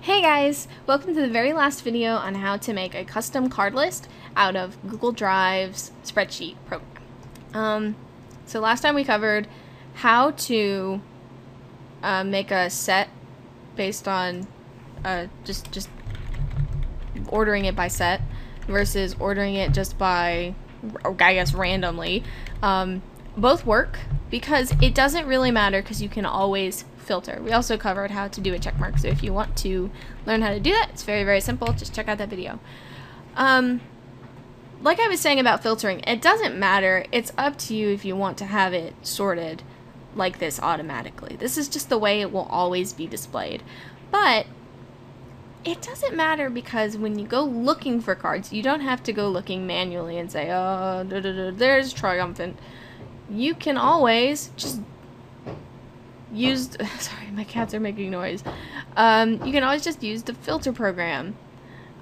Hey guys! Welcome to the very last video on how to make a custom card list out of Google Drive's Spreadsheet program. So last time we covered how to make a set based on just ordering it by set versus ordering it just by, I guess, randomly. Both work because it doesn't really matter because you can always filter. We also covered how to do a check mark, so if you want to learn how to do that, it's very, very simple. Just check out that video. Like I was saying about filtering, it doesn't matter. It's up to you if you want to have it sorted like this automatically. This is just the way it will always be displayed. But it doesn't matter because when you go looking for cards, you don't have to go looking manually and say, oh, there's Triumphant. You can always just use, sorry, my cats are making noise. You can always just use the filter program,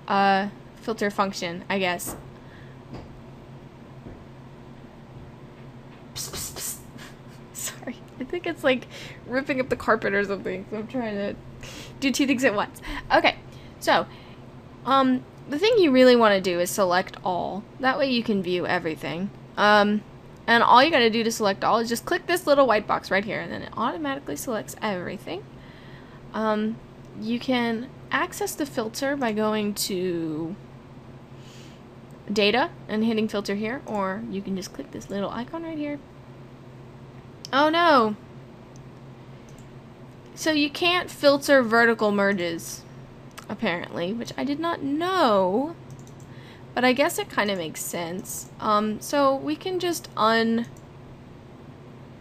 filter function, I guess. Psst, psst, psst. Sorry, I think it's like ripping up the carpet or something, so I'm trying to do two things at once. Okay, so, the thing you really want to do is select all. That way you can view everything. And all you gotta do to select all is just click this little white box right here, and then it automatically selects everything. You can access the filter by going to Data and hitting Filter here, or you can just click this little icon right here. Oh no! So you can't filter vertical merges, apparently, which I did not know. But I guess it kind of makes sense. So we can just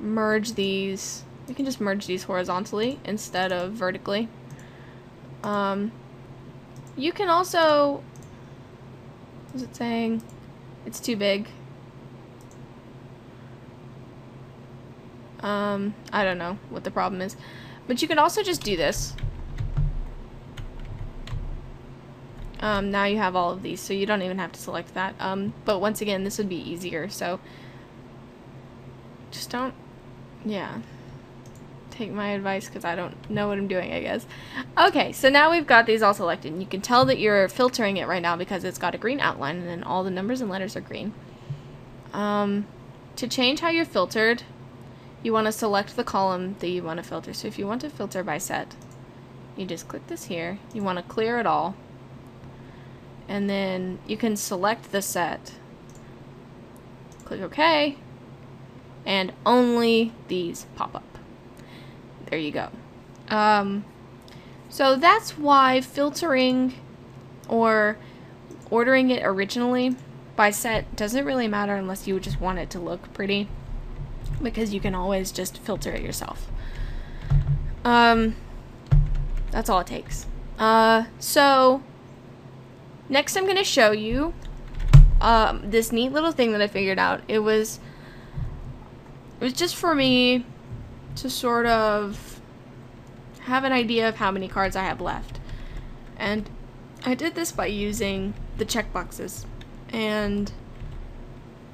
merge these. We can just merge these horizontally instead of vertically. You can also, what is it saying? It's too big. I don't know what the problem is. But you can also just do this. Now you have all of these, so you don't even have to select that. But once again, this would be easier, so just don't, take my advice because I don't know what I'm doing, I guess. Okay, so now we've got these all selected, and you can tell that you're filtering it right now because it's got a green outline, and then all the numbers and letters are green. To change how you're filtered, you want to select the column that you want to filter. So if you want to filter by set, you just click this here. You want to clear it all. And then you can select the set, click OK, and only these pop up. There you go. So that's why filtering or ordering it originally by set doesn't really matter unless you just want it to look pretty, because you can always just filter it yourself. That's all it takes. So next I'm going to show you this neat little thing that I figured out. It was just for me to sort of have an idea of how many cards I have left. And I did this by using the checkboxes. And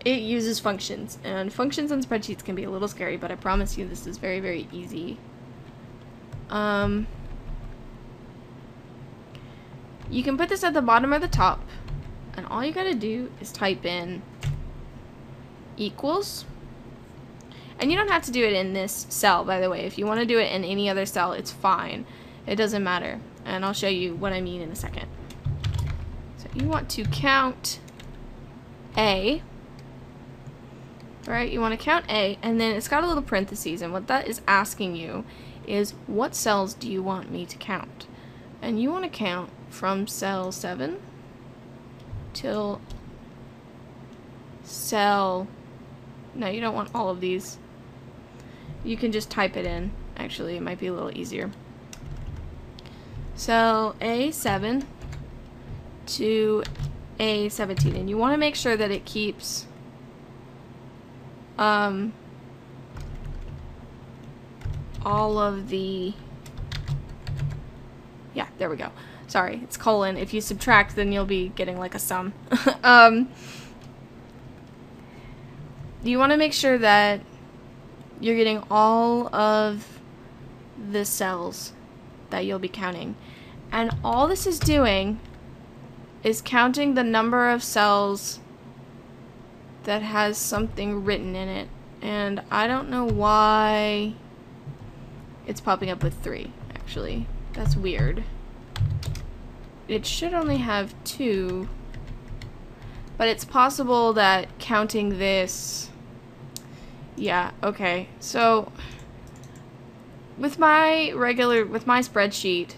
it uses functions. And functions on spreadsheets can be a little scary, but I promise you this is very, very easy. You can put this at the bottom or the top, and all you gotta do is type in equals. And you don't have to do it in this cell, by the way. If you want to do it in any other cell, it's fine. It doesn't matter. And I'll show you what I mean in a second. So you want to count A. Right? You want to count A, and then it's got a little parentheses, and what that is asking you is what cells do you want me to count? And you want to count from cell 7 till cell, no, you don't want all of these. You can just type it in. Actually, it might be a little easier. Cell A7 to A17, and you want to make sure that it keeps all of the, yeah, there we go. Sorry, it's colon. If you subtract, then you'll be getting like a sum. You want to make sure that you're getting all of the cells that you'll be counting. And all this is doing is counting the number of cells that has something written in it. And I don't know why it's popping up with 3, actually. That's weird. It should only have 2. But it's possible that counting this... Yeah, okay. So, with my spreadsheet,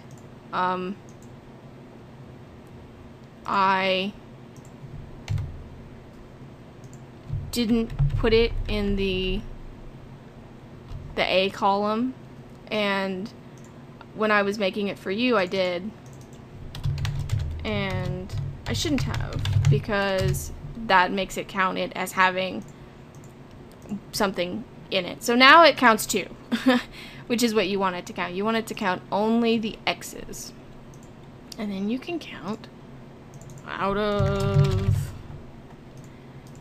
I didn't put it in the A column, and when I was making it for you, I did. And I shouldn't have, because that makes it count it as having something in it. So now it counts 2, which is what you want it to count. You want it to count only the X's. And then you can count out of...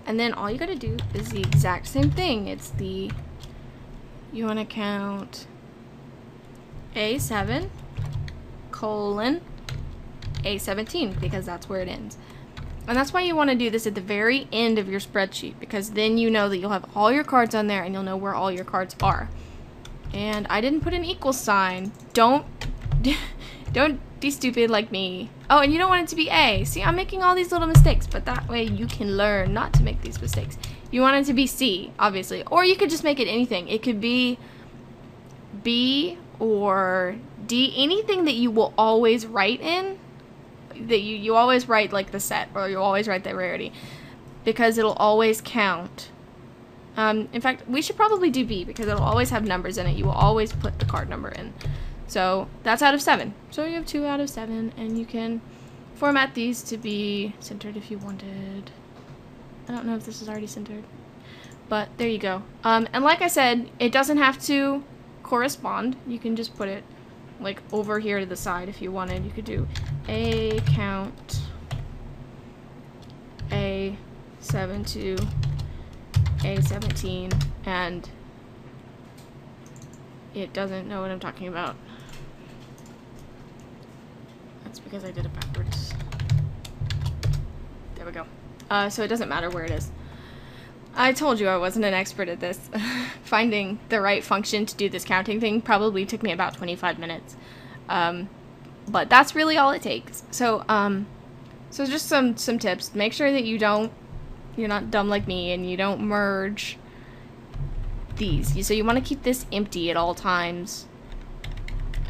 And then all you gotta do is the exact same thing. It's the... You want to count A7 colon A17, because that's where it ends. And that's why you want to do this at the very end of your spreadsheet, because then you know that you'll have all your cards on there and you'll know where all your cards are. And I didn't put an equal sign. Don't be stupid like me. Oh, and you don't want it to be A. See, I'm making all these little mistakes, but that way you can learn not to make these mistakes. You want it to be C, obviously. Or you could just make it anything. It could be B or D, anything that you will always write in. That you always write like the set, or you always write the rarity, because it'll always count. In fact, we should probably do B, because it'll always have numbers in it. You will always put the card number in. So that's out of 7. So you have 2 out of 7, and you can format these to be centered if you wanted. I don't know if this is already centered, but there you go. And like I said, it doesn't have to correspond. You can just put it like over here to the side if you wanted. You could do A count A7 to A17, and it doesn't know what I'm talking about. That's because I did it backwards. There we go. So it doesn't matter where it is. I told you I wasn't an expert at this. Finding the right function to do this counting thing probably took me about 25 minutes. But that's really all it takes. So just some tips. Make sure that you're not dumb like me and you don't merge these. So you want to keep this empty at all times,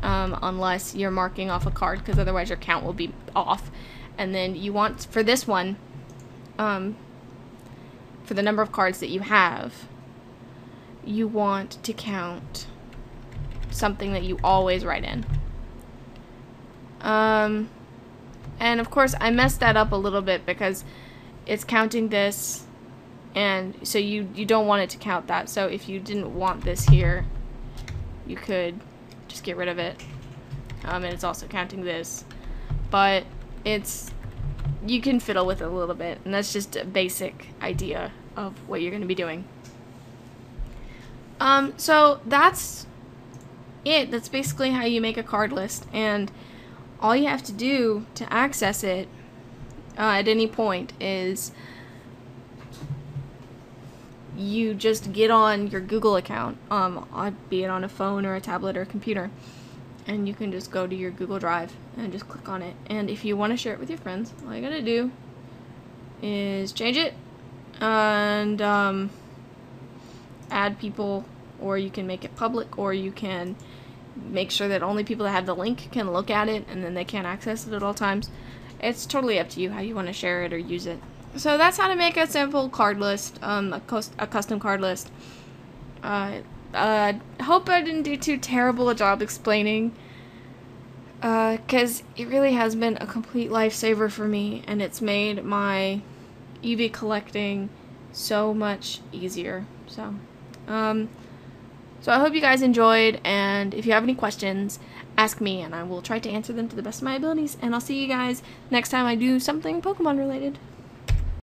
unless you're marking off a card, because otherwise your count will be off. And then you want, for this one, for the number of cards that you have, you want to count something that you always write in. And of course I messed that up a little bit because it's counting this, and so you don't want it to count that. So if you didn't want this here, you could just get rid of it. And it's also counting this, but you can fiddle with it a little bit, and that's just a basic idea of what you're going to be doing. So that's it. That's basically how you make a card list, and all you have to do to access it at any point is you just get on your Google account, be it on a phone or a tablet or a computer, and you can just go to your Google Drive and just click on it. And if you want to share it with your friends, all you gotta do is change it and add people, or you can make it public, or you can make sure that only people that have the link can look at it, and then they can't access it at all times. It's totally up to you how you want to share it or use it. So that's how to make a simple card list, a custom card list. Hope I didn't do too terrible a job explaining, because it really has been a complete lifesaver for me, and it's made my EV collecting so much easier. So I hope you guys enjoyed, and if you have any questions, ask me, and I will try to answer them to the best of my abilities, and I'll see you guys next time I do something Pokemon related.